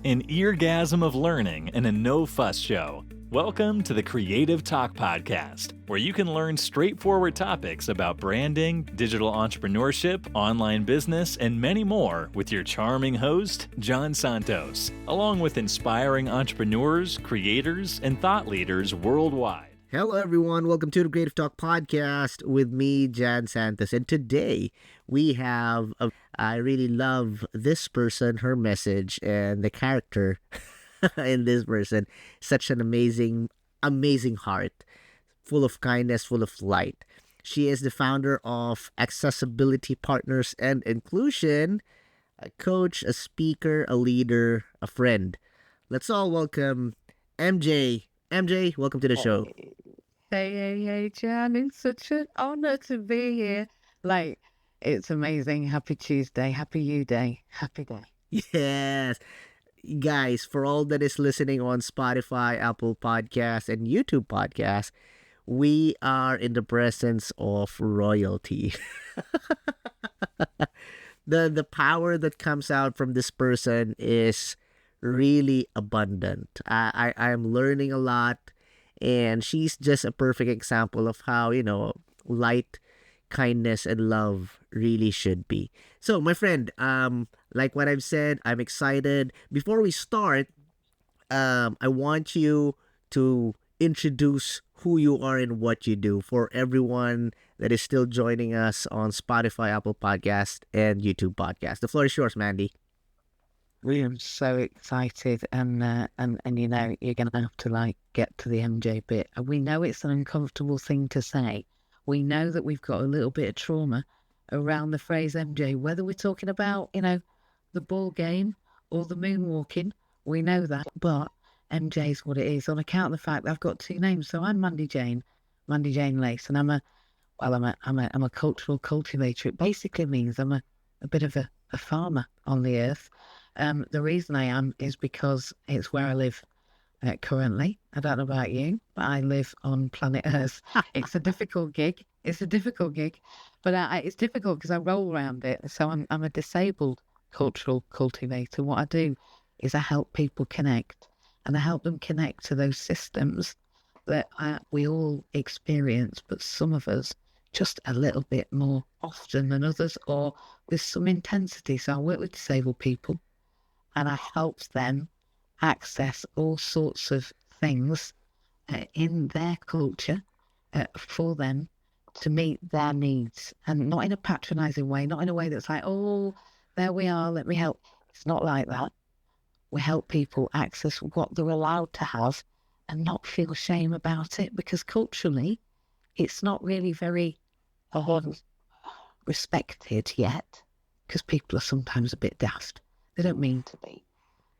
an eargasm of learning and a no-fuss show. Welcome to the Creative Talk Podcast, where you can learn straightforward topics about branding, digital entrepreneurship, online business, and many more with your charming host, John Santos, along with inspiring entrepreneurs, creators, and thought leaders worldwide. Hello, everyone. Welcome to the Creative Talk Podcast with me, John Santos. And today we have, I really love this person, her message, and the character in this person. Such an amazing heart, full of kindness, full of light. She is the founder of Accessibility Partners and Inclusion, a coach, a speaker, a leader, a friend. Let's all welcome MJ. MJ, welcome to the show. Hey, Jan. It's such an honor to be here. It's amazing. Happy Tuesday. Happy You Day. Happy day. Yes. Guys, for all that is listening on Spotify, Apple Podcasts, and YouTube Podcasts, we are in the presence of royalty. The power that comes out from this person is really abundant. I am learning a lot, and she's just a perfect example of how, light, kindness, and love really should be. So, my friend, like what I've said, I'm excited. Before we start, I want you to introduce who you are and what you do for everyone that is still joining us on Spotify, Apple Podcast, and YouTube Podcast. The floor is yours, Mandy. We am so excited, and you're gonna have to get to the MJ bit. And we know it's an uncomfortable thing to say. We know that we've got a little bit of trauma around the phrase MJ, whether we're talking about, the ball game or the moonwalking. We know that, but MJ is what it is on account of the fact that I've got two names. So I'm Mandy Jayne Lace, and I'm a cultural cultivator. It basically means I'm a bit of a farmer on the earth. The reason I am is because it's where I live currently. I don't know about you, but I live on planet Earth. It's a difficult gig. But it's difficult because I roll around it. So I'm a disabled cultural cultivator. What I do is I help people connect, and I help them connect to those systems that we all experience, but some of us just a little bit more often than others, or with some intensity. So I work with disabled people, and I help them access all sorts of things in their culture for them to meet their needs, and not in a patronizing way, not in a way that's like, oh, there we are, let me help. It's not like that. We help people access what they're allowed to have and not feel shame about it, because culturally it's not really very respected yet, because people are sometimes a bit daft. They don't mean to be.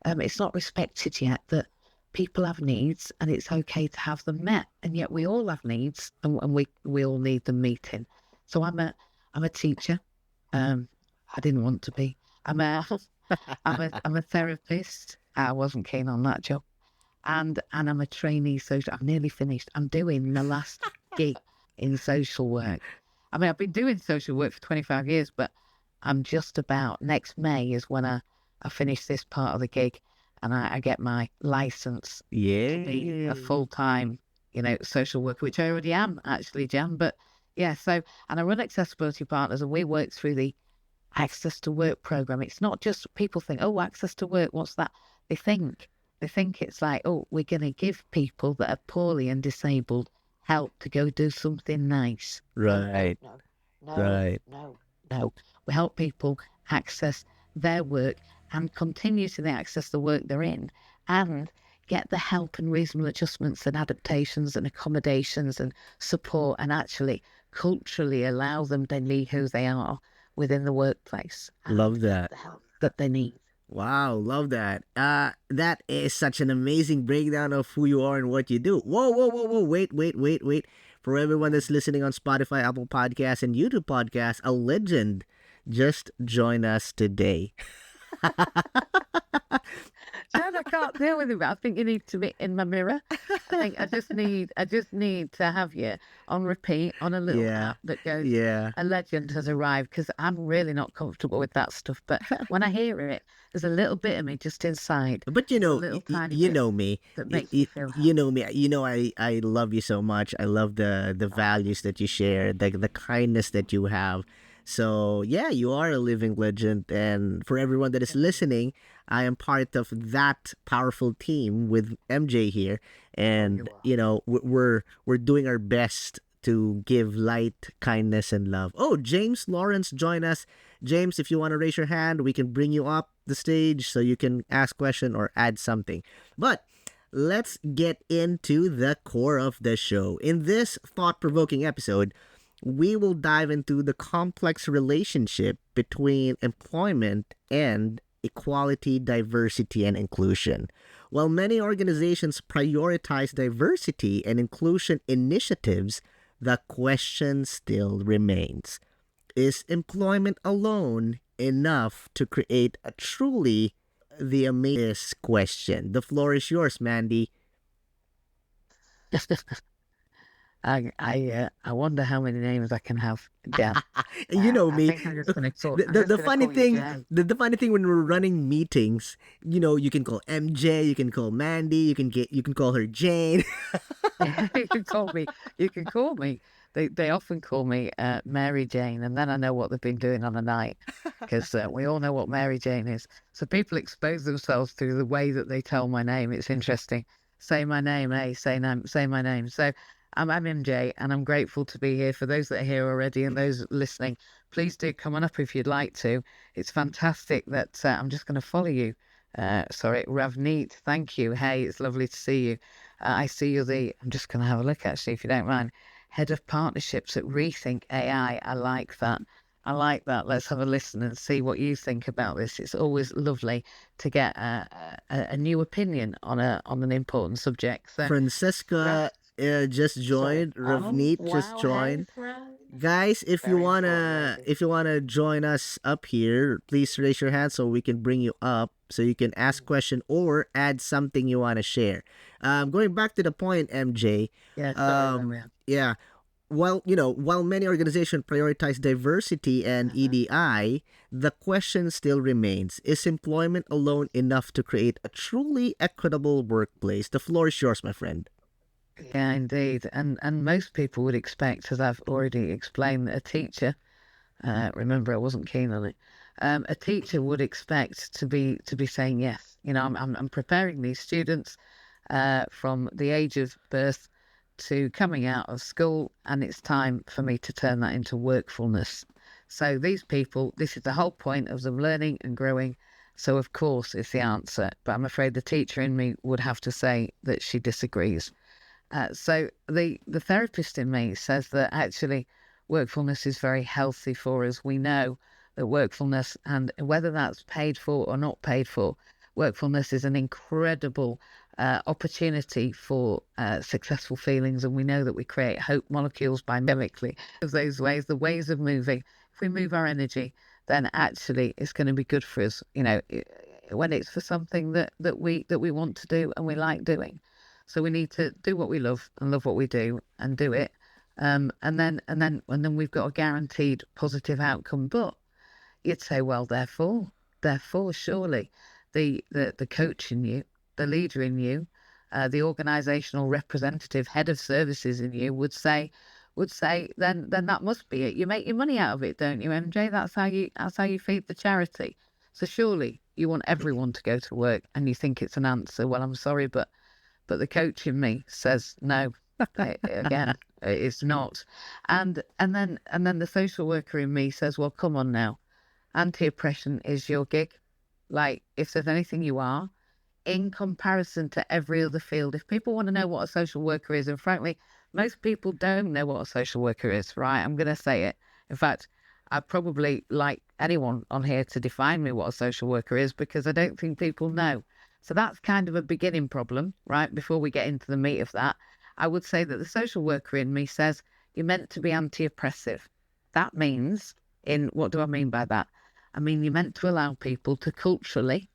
It's not respected yet that people have needs, and it's okay to have them met. And yet we all have needs, and we all need them meeting. So I'm a teacher. I didn't want to be. I'm a therapist. I wasn't keen on that job, and I'm a trainee social. I've nearly finished. I'm doing the last gig in social work. I've been doing social work for 25 years, but I'm just about, next May is when I finish this part of the gig, and I get my license to be a full-time, social worker, which I already am, actually, Jan. But yeah, and I run Accessibility Partners, and we work through the Access to Work program. It's not just people think, oh, access to work, what's that? They think it's like, oh, we're going to give people that are poorly and disabled help to go do something nice. Right. No. We help people access their work and continue to access the work they're in, and get the help and reasonable adjustments and adaptations and accommodations and support, and actually culturally allow them to be who they are within the workplace. Love that. The help that they need. Wow, love that. That is such an amazing breakdown of who you are and what you do. Whoa. Wait. For everyone that's listening on Spotify, Apple Podcasts, and YouTube Podcasts, a legend just joined us today. Jan, I can't deal with it. But I think you need to be in my mirror. I think I just need to have you on repeat on a little app that goes, a legend has arrived, because I'm really not comfortable with that stuff. But when I hear it, there's a little bit of me just inside. But a little tiny you bit know me. that makes me feel You know me. You know I love you so much. I love the values that you share, the kindness that you have. So yeah, you are a living legend, and for everyone that is listening, I am part of that powerful team with MJ here, and we're doing our best to give light, kindness, and love. Oh, James Lawrence join us. James, if you want to raise your hand, we can bring you up the stage so you can ask question or add something. But let's get into the core of the show. In this thought-provoking episode, we will dive into the complex relationship between employment and equality, diversity, and inclusion. While many organizations prioritize diversity and inclusion initiatives, the question still remains: is employment alone enough to create a truly the amazing question? The floor is yours, Mandy. I wonder how many names I can have. Yeah, You know me. I think I'm just gonna talk. The funny thing, the funny thing when we're running meetings, you can call MJ, you can call Mandy, you can call her Jane. You can call me. You can call me. They often call me Mary Jane, and then I know what they've been doing on a night, because we all know what Mary Jane is. So people expose themselves through the way that they tell my name. It's interesting. Say my name, say my name. So I'm MJ, and I'm grateful to be here. For those that are here already and those listening, please do come on up if you'd like to. It's fantastic that I'm just going to follow you. Sorry, Ravneet, thank you. Hey, it's lovely to see you. I see you're I'm just going to have a look, actually, if you don't mind. Head of Partnerships at Rethink AI. I like that. Let's have a listen and see what you think about this. It's always lovely to get a new opinion on an important subject. So, Francesca just joined. Ravneet just joined. Guys, if you wanna join us up here, please raise your hand so we can bring you up so you can ask question or add something you wanna share. Going back to the point, MJ. Yeah. While many organizations prioritize diversity and EDI, the question still remains: is employment alone enough to create a truly equitable workplace? The floor is yours, my friend. Yeah, indeed. And most people would expect, as I've already explained, that a teacher, remember I wasn't keen on it, a teacher would expect to be saying yes. I'm preparing these students from the age of birth to coming out of school, and it's time for me to turn that into workfulness. So these people, this is the whole point of them learning and growing. So of course it's the answer, but I'm afraid the teacher in me would have to say that she disagrees. So the therapist in me says that actually workfulness is very healthy for us. We know that workfulness, and whether that's paid for or not paid for, workfulness is an incredible opportunity for successful feelings, and we know that we create hope molecules biochemically. Those ways, the ways of moving, if we move our energy, then actually it's going to be good for us, when it's for something that we want to do and we like doing. So we need to do what we love and love what we do and do it, and then we've got a guaranteed positive outcome. But you'd say, well, therefore surely the coach in you, the leader in you, the organizational representative, head of services in you would say, then that must be it. You make your money out of it, don't you, MJ? That's how you feed the charity. So surely you want everyone to go to work, and you think it's an answer. Well, I'm sorry, but the coach in me says no. Again, it's not. And then the social worker in me says, well, come on now, anti-oppression is your gig. Like, if there's anything you are, in comparison to every other field, if people want to know what a social worker is, and frankly, most people don't know what a social worker is, right? I'm going to say it. In fact, I'd probably like anyone on here to define me what a social worker is, because I don't think people know. So that's kind of a beginning problem, right? Before we get into the meat of that, I would say that the social worker in me says you're meant to be anti-oppressive. That means, what do I mean by that? I mean, you're meant to allow people to culturally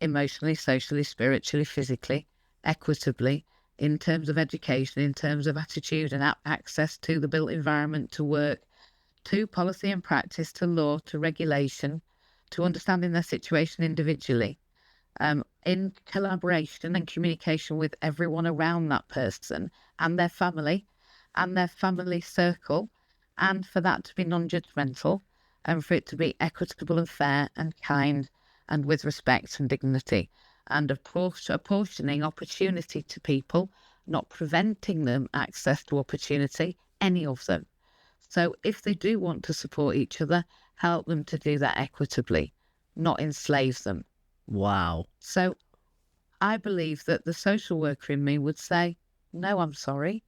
emotionally, socially, spiritually, physically, equitably, in terms of education, in terms of attitude and access to the built environment, to work, to policy and practice, to law, to regulation, to understanding their situation individually, in collaboration and communication with everyone around that person and their family circle, and for that to be non-judgmental and for it to be equitable and fair and kind and with respect and dignity, and apportioning opportunity to people, not preventing them access to opportunity, any of them. So if they do want to support each other, help them to do that equitably, not enslave them. Wow. So I believe that the social worker in me would say, no, I'm sorry.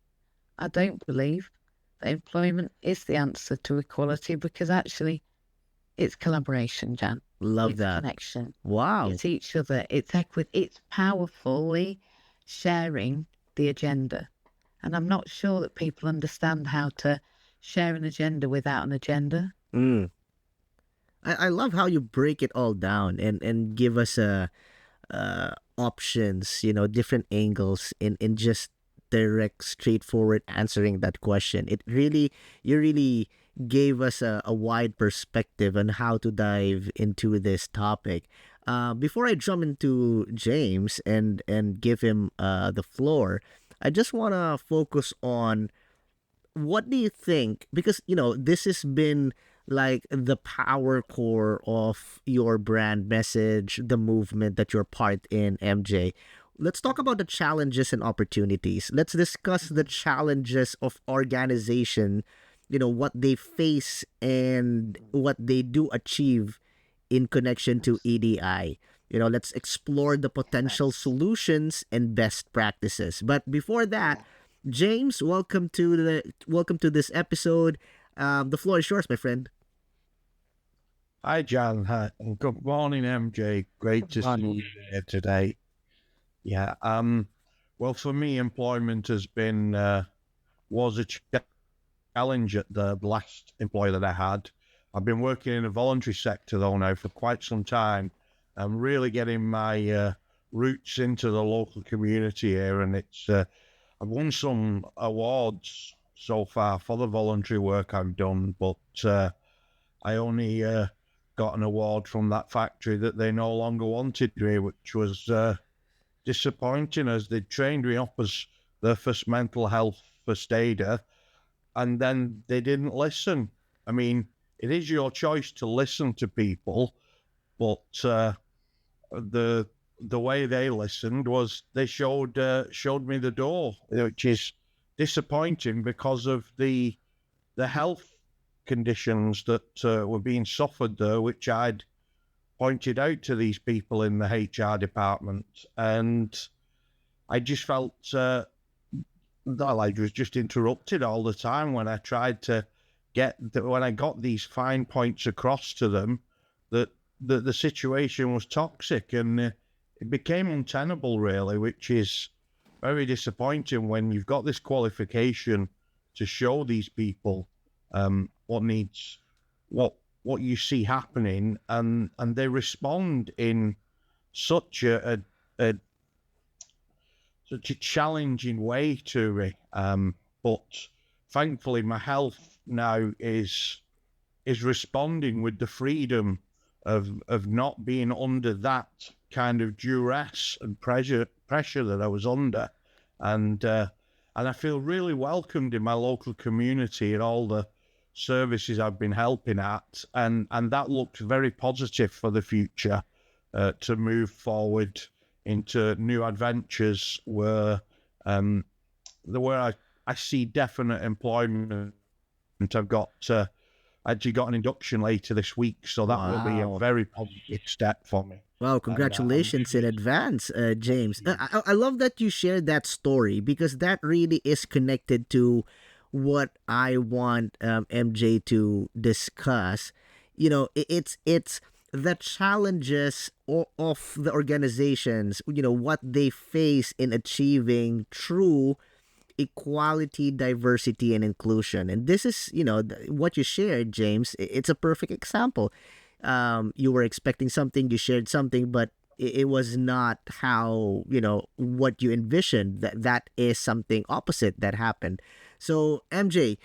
I don't believe that employment is the answer to equality, because actually it's collaboration, Jan. Love it's that. Connection. Wow. It's each other. It's equity. It's powerfully sharing the agenda. And I'm not sure that people understand how to share an agenda without an agenda. I love how you break it all down and give us options, different angles in just direct, straightforward answering that question. You really gave us a wide perspective on how to dive into this topic. Before I jump into James and give him the floor, I just want to focus on what do you think? Because, this has been like the power core of your brand message, the movement that you're part in, MJ. Let's talk about the challenges and opportunities. Let's discuss the challenges of organization, what they face and what they do achieve in connection to EDI. Let's explore the potential solutions and best practices. But before that, James, welcome to this episode. The floor is yours, my friend. Hi, Jan. Hi. Good morning, MJ. Great to see you here today. Yeah. Well, for me, employment has been was a challenge at the last employer that I had. I've been working in the voluntary sector though now for quite some time. I'm really getting my roots into the local community here, and it's I've won some awards so far for the voluntary work I've done, but I only got an award from that factory that they no longer wanted me, which was disappointing, as they trained me up as their first mental health first aider, and then they didn't listen. I mean, it is your choice to listen to people, but the way they listened was they showed me the door, which is disappointing because of the health conditions that were being suffered there, which I'd pointed out to these people in the HR department, and I just felt that I was just interrupted all the time when I tried to when I got these fine points across to them that the situation was toxic, and it became untenable really, which is very disappointing when you've got this qualification to show these people what you see happening, and they respond in such a challenging way to me. But thankfully, my health now is responding with the freedom of not being under that kind of duress and pressure that I was under, and I feel really welcomed in my local community and all the services I've been helping at, and that looks very positive for the future, to move forward into new adventures where I see definite employment. I've got actually got an induction later this week, so that will be a very positive step for me. Wow, congratulations in advance, James. I love that you shared that story, because that really is connected to what I want MJ to discuss. It's the challenges of the organizations, what they face in achieving true equality, diversity, and inclusion. And this is, what you shared, James. It's a perfect example. You were expecting something, you shared something, but it was not how, what you envisioned. That is something opposite that happened. So MJ,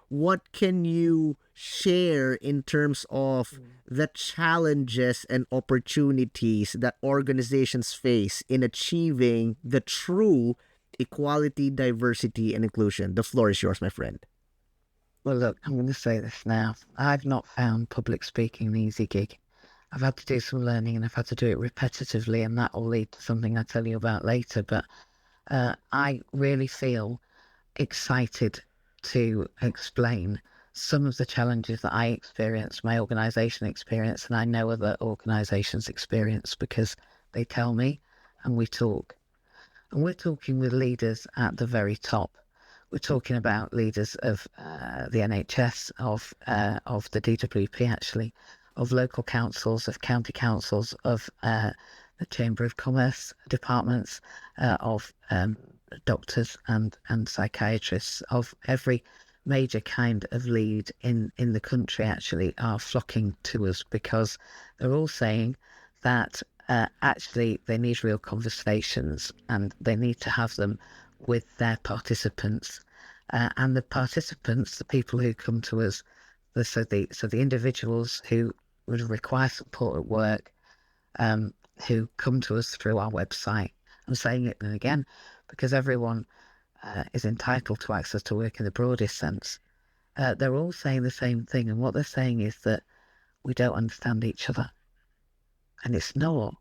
what can you share in terms of the challenges and opportunities that organizations face in achieving the true equality, diversity, and inclusion? The floor is yours, my friend. Well, look, I'm going to say this now. I've not found public speaking an easy gig. I've had to do some learning and I've had to do it repetitively, and that will lead to something I'll tell you about later. But I really feel excited to explain some of the challenges that I experience, my organisation experience, and I know other organisations experience because they tell me and we talk. And we're talking with leaders at the very top. We're talking about leaders of the NHS, of the DWP actually, of local councils, of county councils, of the Chamber of Commerce departments, of doctors and psychiatrists, of every major kind of lead in the country actually are flocking to us because they're all saying that actually they need real conversations and they need to have them with their participants. And the participants, the people who come to us, so the individuals who would require support at work, who come to us through our website. I'm saying it again because everyone is entitled to access to work in the broadest sense. They're all saying the same thing, and what they're saying is that we don't understand each other. And it's not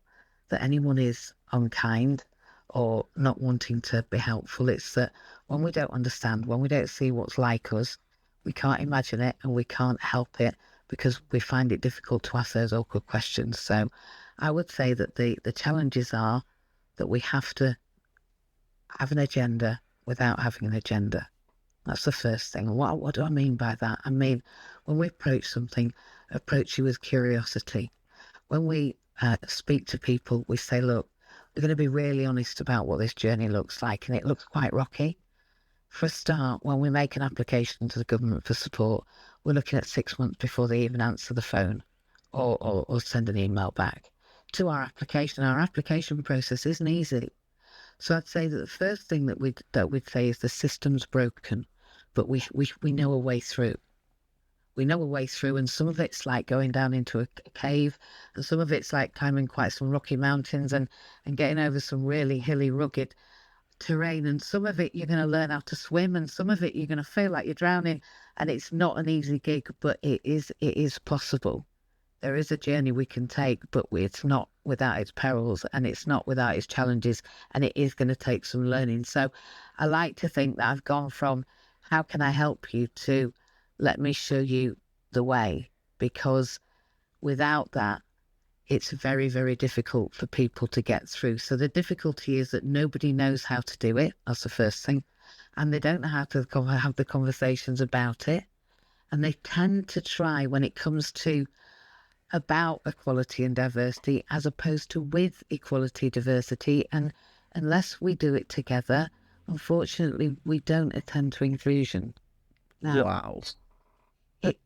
that anyone is unkind or not wanting to be helpful. It's that when we don't understand, when we don't see what's like us, we can't imagine it and we can't help it because we find it difficult to ask those awkward questions. So I would say that the challenges are that we have to have an agenda without having an agenda. That's the first thing. What do I mean by that? I mean, when we approach something, approach you with curiosity. When we speak to people, we say, look, we're going to be really honest about what this journey looks like, and it looks quite rocky. For a start, when we make an application to the government for support, we're looking at 6 months before they even answer the phone or send an email back to our application. Our application process isn't easy. So I'd say that the first thing that we'd say is the system's broken, but we know a way through. We know a way through, and some of it's like going down into a cave, and some of it's like climbing quite some rocky mountains and getting over some really hilly, rugged terrain, and some of it you're going to learn how to swim, and some of it you're going to feel like you're drowning, and it's not an easy gig, but it is possible. There is a journey we can take, but it's not without its perils, and it's not without its challenges, and it is going to take some learning. So I like to think that I've gone from how can I help you to let me show you the way, because without that, it's very, very difficult for people to get through. So the difficulty is that nobody knows how to do it. That's the first thing. And they don't know how to have the conversations about it. And they tend to try when it comes to about equality and diversity as opposed to with equality, diversity. And unless we do it together, unfortunately, we don't attend to inclusion. Now, Wow.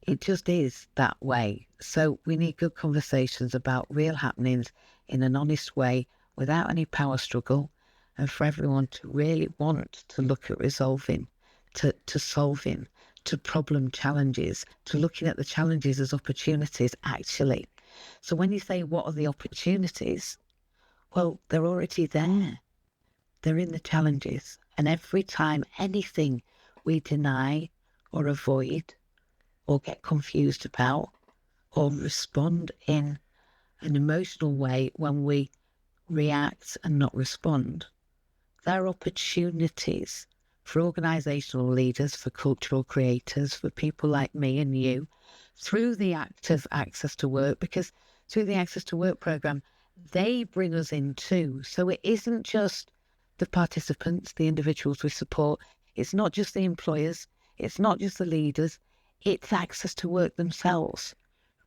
It just is that way. So we need good conversations about real happenings in an honest way without any power struggle, and for everyone to really want to look at resolving, to solving, to problem challenges, to looking at the challenges as opportunities actually. So when you say what are the opportunities, well, they're already there. They're in the challenges. And every time anything we deny or avoid or get confused about or respond in an emotional way when we react and not respond, there are opportunities for organisational leaders, for cultural creators, for people like me and you, through the act of Access to Work, because through the Access to Work programme, they bring us in too. So it isn't just the participants, the individuals we support, it's not just the employers, it's not just the leaders, it's Access to Work themselves.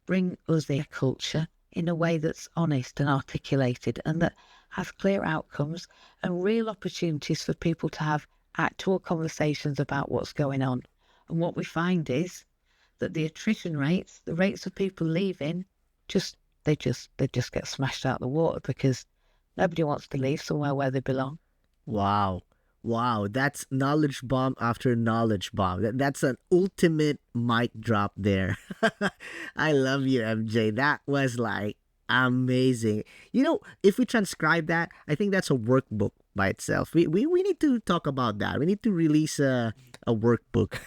Bring us their culture in a way that's honest and articulated and that has clear outcomes and real opportunities for people to have actual conversations about what's going on. And what we find is that the attrition rates, the rates of people leaving, just they just get smashed out of the water because nobody wants to leave somewhere where they belong. Wow. Wow, that's knowledge bomb after knowledge bomb. That's an ultimate mic drop there. I love you, MJ. That was like amazing. You know, if we transcribe that, I think that's a workbook by itself. We need to talk about that. We need to release a workbook.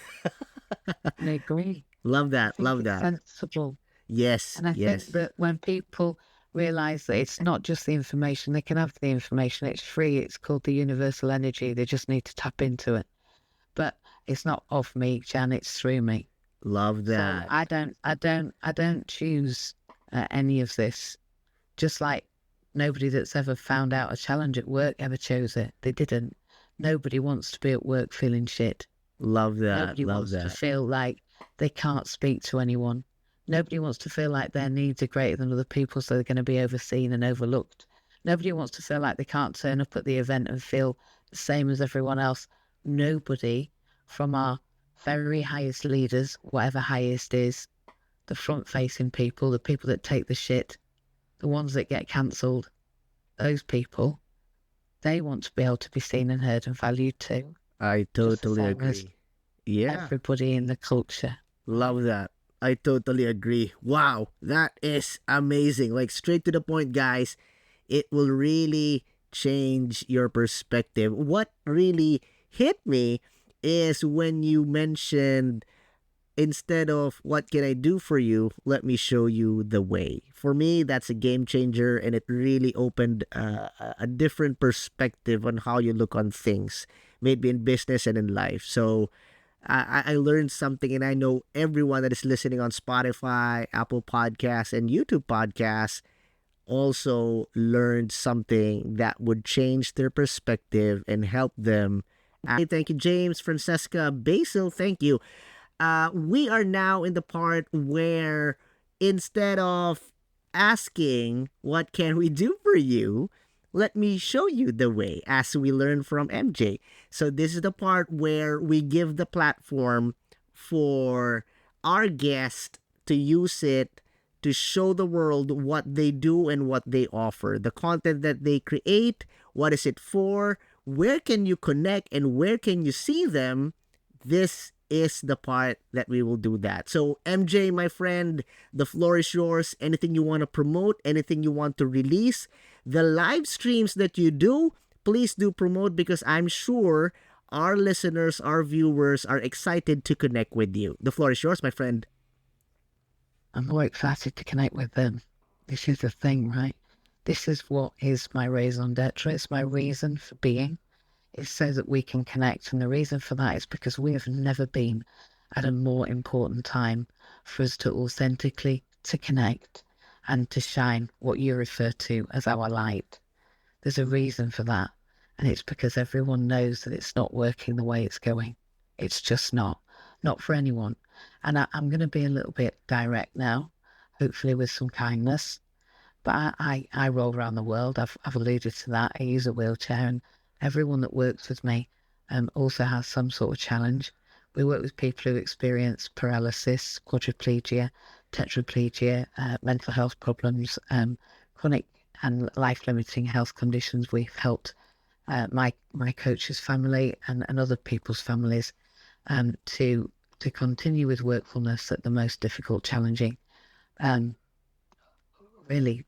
I agree. Love that. I think Love it's that. sensible. Yes. And I Yes. think that when people realize that it's not just the information, they can have the information. It's free. It's called the universal energy. They just need to tap into it. But it's not of me, Jan. It's through me. Love So that. I don't choose any of this. Just like nobody that's ever found out a challenge at work ever chose it. They didn't. Nobody wants to be at work feeling shit. Love that. Nobody Love wants to that. feel like they can't speak to anyone. Nobody wants to feel like their needs are greater than other people's, so they're going to be overseen and overlooked. Nobody wants to feel like they can't turn up at the event and feel the same as everyone else. Nobody, from our very highest leaders, whatever highest is, the front-facing people, the people that take the shit, the ones that get cancelled, those people, they want to be able to be seen and heard and valued too. I Just the totally same as agree. Yeah. everybody in the culture. Love that. I totally agree. Wow, that is amazing. Like, straight to the point, guys. It will really change your perspective. What really hit me is when you mentioned, instead of what can I do for you, let me show you the way. For me, that's a game changer, and it really opened a different perspective on how you look on things, maybe in business and in life. So I learned something, and I know everyone that is listening on Spotify, Apple Podcasts, and YouTube Podcasts also learned something that would change their perspective and help them. Thank you, James, Francesca, Basil, thank you. We are now in the part where instead of asking, what can we do for you? Let me show you the way, as we learn from MJ. So this is the part where we give the platform for our guest to use it to show the world what they do and what they offer. The content that they create, what is it for, where can you connect, and where can you see them? This is the part that we will do that. So MJ, my friend, the floor is yours. Anything you want to promote, anything you want to release, the live streams that you do, please do promote, because I'm sure our listeners, our viewers are excited to connect with you. The floor is yours, my friend. I'm more excited to connect with them. This is the thing, right? This is what is my raison d'etre. It's my reason for being. It's so that we can connect. And the reason for that is because we have never been at a more important time for us to authentically to connect and to shine what you refer to as our light. There's a reason for that. And it's because everyone knows that it's not working the way it's going. It's just not for anyone. And I'm going to be a little bit direct now, hopefully with some kindness. But I roll around the world. I've alluded to that. I use a wheelchair, and everyone that works with me also has some sort of challenge. We work with people who experience paralysis, quadriplegia, tetraplegia, mental health problems, chronic and life-limiting health conditions. We've helped my coach's family and other people's families to continue with workfulness at the most difficult, challenging, really,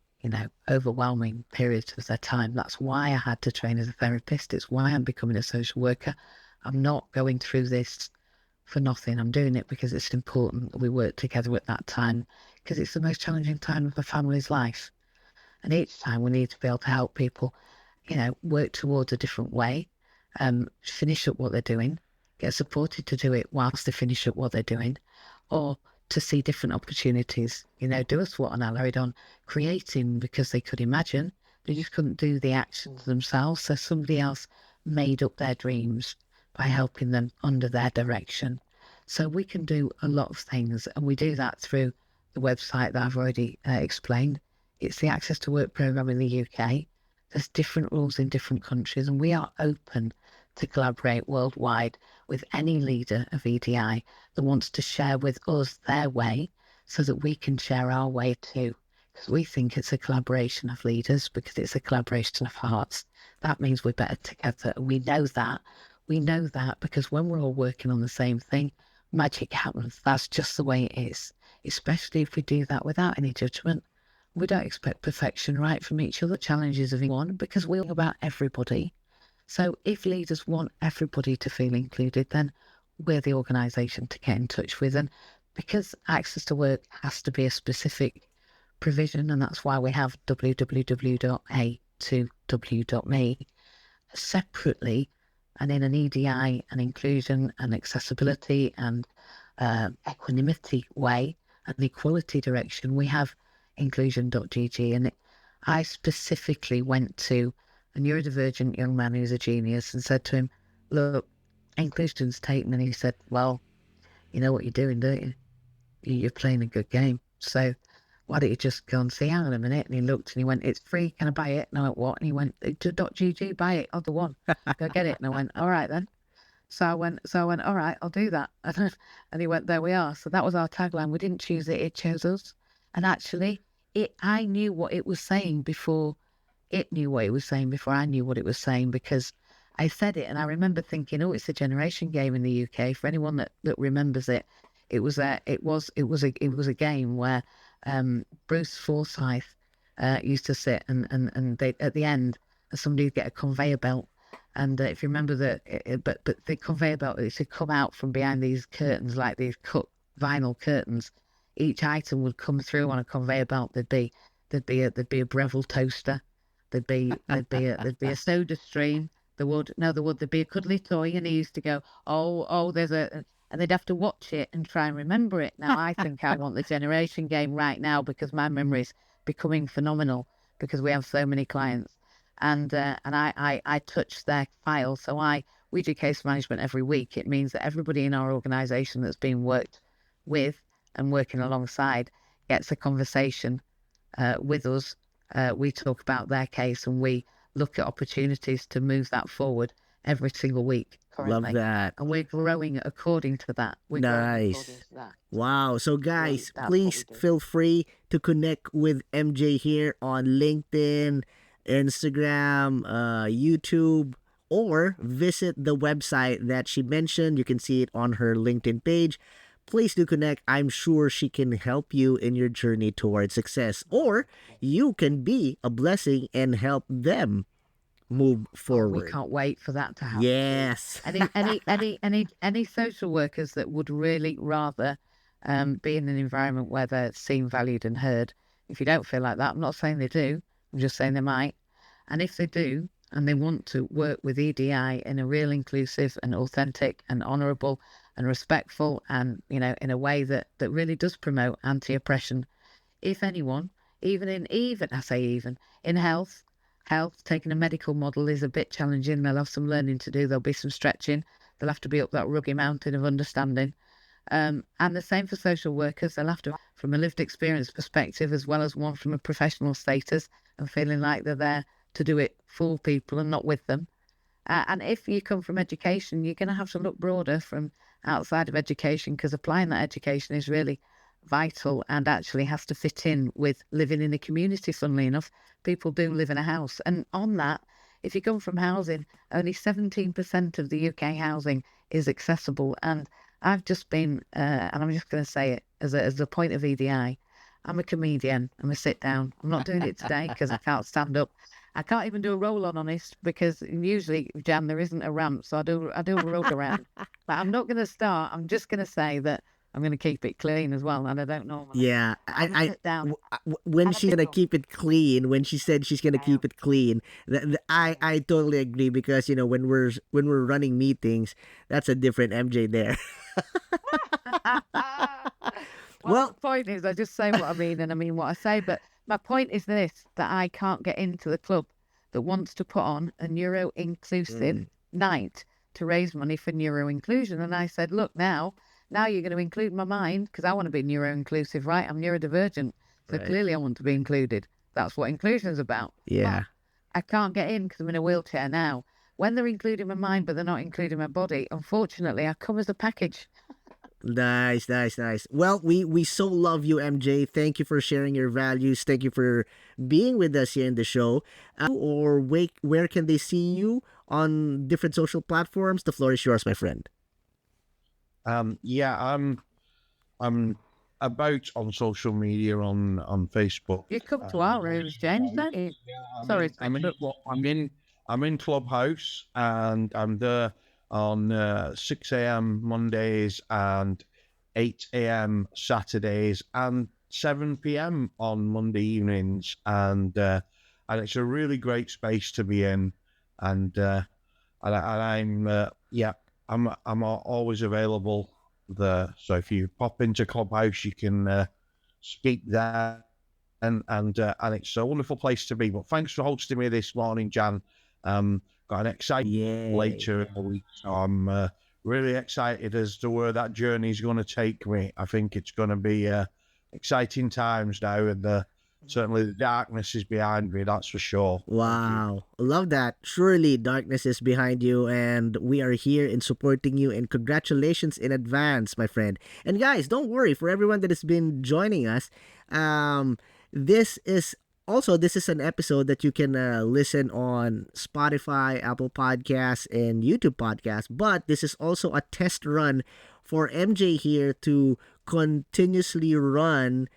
overwhelming periods of their time. That's why I had to train as a therapist. It's why I'm becoming a social worker. I'm not going through this for nothing. I'm doing it because it's important that we work together at that time, because it's the most challenging time of a family's life. And each time we need to be able to help people, work towards a different way, finish up what they're doing, get supported to do it whilst they finish up what they're doing, or to see different opportunities, do a SWOT and I on creating because they could imagine, they just couldn't do the actions themselves. So somebody else made up their dreams by helping them under their direction. So we can do a lot of things, and we do that through the website that I've already explained. It's the Access to Work programme in the UK. There's different rules in different countries, and we are open to collaborate worldwide with any leader of EDI that wants to share with us their way so that we can share our way too. because we think it's a collaboration of leaders, because it's a collaboration of hearts. That means we're better together. We know that. We know that because when we're all working on the same thing, magic happens. That's just the way it is, especially if we do that without any judgment. We don't expect perfection, right, from each other, challenges of one, because we're all about everybody. So if leaders want everybody to feel included, then we're the organisation to get in touch with. And because access to work has to be a specific provision, and that's why we have www.a2w.me separately, and in an EDI and inclusion and accessibility and equanimity way and the equality direction, we have inclusion.gg. And I specifically went to a neurodivergent young man who's a genius and said to him, look, inclusion's taken. And he said, well, you know what you're doing, don't you? You're playing a good game. So why don't you just go and see, hang on a minute? And he looked and he went, it's free, can I buy it? And I went, what? And he went, to .gg, buy it, other one, go get it. And I went, all right then. So I went, all right, I'll do that. And he went, there we are. So that was our tagline. We didn't choose it, it chose us. And actually, I knew what it was saying before it knew what it was saying, before I knew what it was saying, because I said it. And I remember thinking, oh, it's a generation game in the UK. For anyone that remembers it, it was a game where Bruce Forsyth used to sit and they, at the end, somebody would get a conveyor belt. And if you remember but the conveyor belt, it should come out from behind these curtains, like these cut vinyl curtains. Each item would come through on a conveyor belt. There'd be a Breville toaster. There'd be a soda stream. There'd be a cuddly toy, and he used to go, oh, and they'd have to watch it and try and remember it. Now I think I want the generation game right now because my memory is becoming phenomenal because we have so many clients, and I touch their file. So we do case management every week. It means that everybody in our organisation that's being worked with and working alongside gets a conversation with us. We talk about their case and we look at opportunities to move that forward every single week currently. Love that. And we're growing according to that. Nice. Wow. So guys, please feel free to connect with MJ here on LinkedIn, Instagram, YouTube, or visit the website that she mentioned. You can see it on her LinkedIn page. Please do connect. I'm sure she can help you in your journey towards success, or you can be a blessing and help them move forward. We can't wait for that to happen. Yes. Any social workers that would really rather be in an environment where they're seen, valued, and heard. If you don't feel like that, I'm not saying they do. I'm just saying they might. And if they do, and they want to work with EDI in a real inclusive and authentic and honourable and respectful and, in a way that really does promote anti-oppression. If anyone, even in health, taking a medical model is a bit challenging. They'll have some learning to do. There'll be some stretching. They'll have to be up that rugged mountain of understanding. And the same for social workers. They'll have to, from a lived experience perspective, as well as one from a professional status and feeling like they're there to do it for people and not with them. And if you come from education, you're going to have to look broader from outside of education, because applying that education is really vital and actually has to fit in with living in a community. Funnily enough, people do live in a house. And on that, if you come from housing, only 17% of the UK housing is accessible. And I've just been, and I'm just going to say it as a point of EDI, I'm a comedian. I'm a sit down. I'm not doing it today because I can't stand up. I can't even do a roll on honest, because usually, Jan, there isn't a ramp, so I do a roll around. But I'm not going to start. I'm just going to say that I'm going to keep it clean as well, and I don't normally. Yeah, when she's going to keep it clean, when she said she's going to keep it clean, I totally agree, because when we're running meetings, that's a different MJ there. Well, the point is, I just say what I mean, and I mean what I say. But my point is this: that I can't get into the club that wants to put on a neuro-inclusive night to raise money for neuro-inclusion. And I said, look, now you're going to include my mind, because I want to be neuro-inclusive, right? I'm neurodivergent, so clearly I want to be included. That's what inclusion is about. Yeah. But I can't get in because I'm in a wheelchair now. When they're including my mind, but they're not including my body, unfortunately, I come as a package. Nice, nice, nice. Well, we so love you, MJ. Thank you for sharing your values. Thank you for being with us here in the show. Or where can they see you on different social platforms? The floor is yours, my friend. Yeah, I'm about on social media on Facebook. You come to our rooms, James, don't you? Sorry, I'm in Clubhouse, and I'm there on 6 a.m. Mondays and 8 a.m. Saturdays and 7 p.m. on Monday evenings, and it's a really great space to be in, and I'm always available there. So if you pop into Clubhouse, you can speak there, and it's a wonderful place to be. But thanks for hosting me this morning, Jan. Got an exciting later in the week, so I'm really excited as to where that journey is going to take me. I think it's going to be exciting times now, and certainly the darkness is behind me, that's for sure. Wow. Love that. Surely darkness is behind you, and we are here in supporting you, and congratulations in advance, my friend. And guys, don't worry, for everyone that has been joining us, this is an episode that you can listen on Spotify, Apple Podcasts, and YouTube Podcasts. But this is also a test run for MJ here to continuously run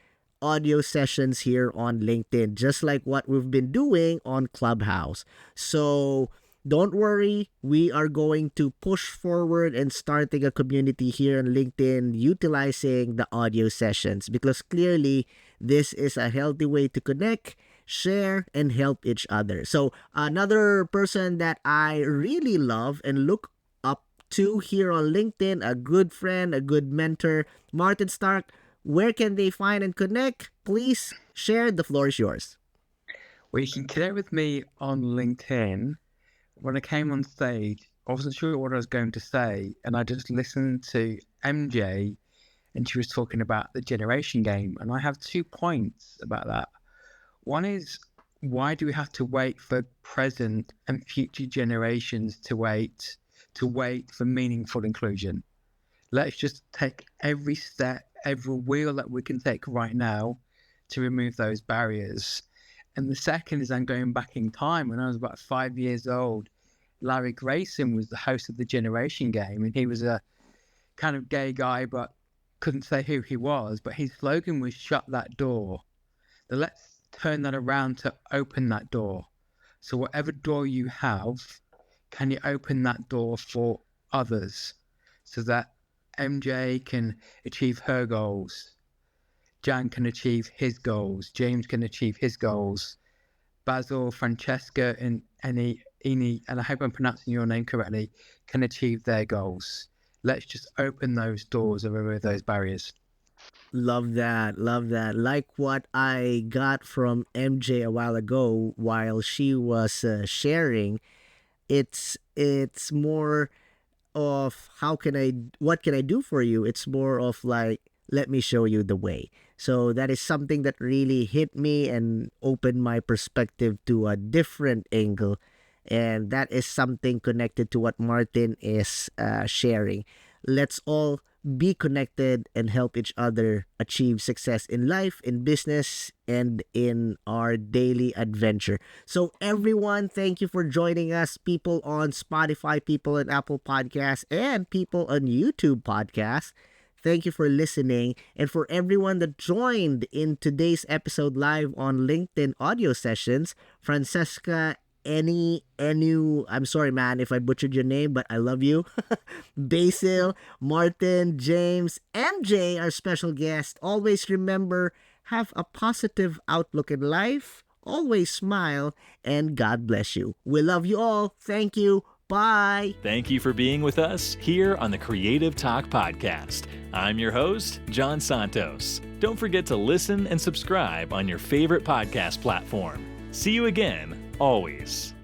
audio sessions here on LinkedIn, just like what we've been doing on Clubhouse. So don't worry, we are going to push forward and starting a community here on LinkedIn utilizing the audio sessions, because clearly this is a healthy way to connect, share, and help each other. So another person that I really love and look up to here on LinkedIn, a good friend, a good mentor, Martin Stark. Where can they find and connect? Please share. The floor is yours. Well, you can connect with me on LinkedIn. When I came on stage, I wasn't sure what I was going to say, and I just listened to MJ, and she was talking about the generation game. And I have 2 points about that. One is, why do we have to wait for present and future generations to wait for meaningful inclusion? Let's just take every step, every wheel that we can take right now to remove those barriers. And the second is, I'm going back in time. When I was about 5 years old, Larry Grayson was the host of the Generation Game, and he was a kind of gay guy, but couldn't say who he was. But his slogan was "Shut that door." So let's turn that around to open that door. So whatever door you have, can you open that door for others so that MJ can achieve her goals, Jan can achieve his goals, James can achieve his goals, Basil, Francesca, and Eni, and I hope I'm pronouncing your name correctly, can achieve their goals. Let's just open those doors and remove those barriers. Love that. Love that. Like what I got from MJ a while ago while she was sharing, it's more of what can I do for you? It's more of like, let me show you the way. So that is something that really hit me and opened my perspective to a different angle. And that is something connected to what Martin is sharing. Let's all be connected and help each other achieve success in life, in business, and in our daily adventure. So everyone, thank you for joining us. People on Spotify, people on Apple Podcasts, and people on YouTube Podcasts. Thank you for listening. And for everyone that joined in today's episode live on LinkedIn audio sessions, Francesca, Enu, I'm sorry, man, if I butchered your name, but I love you. Basil, Martin, James, MJ, our special guest. Always remember, have a positive outlook in life. Always smile, and God bless you. We love you all. Thank you. Bye. Thank you for being with us here on the Creative Talk Podcast. I'm your host, John Santos. Don't forget to listen and subscribe on your favorite podcast platform. See you again, always.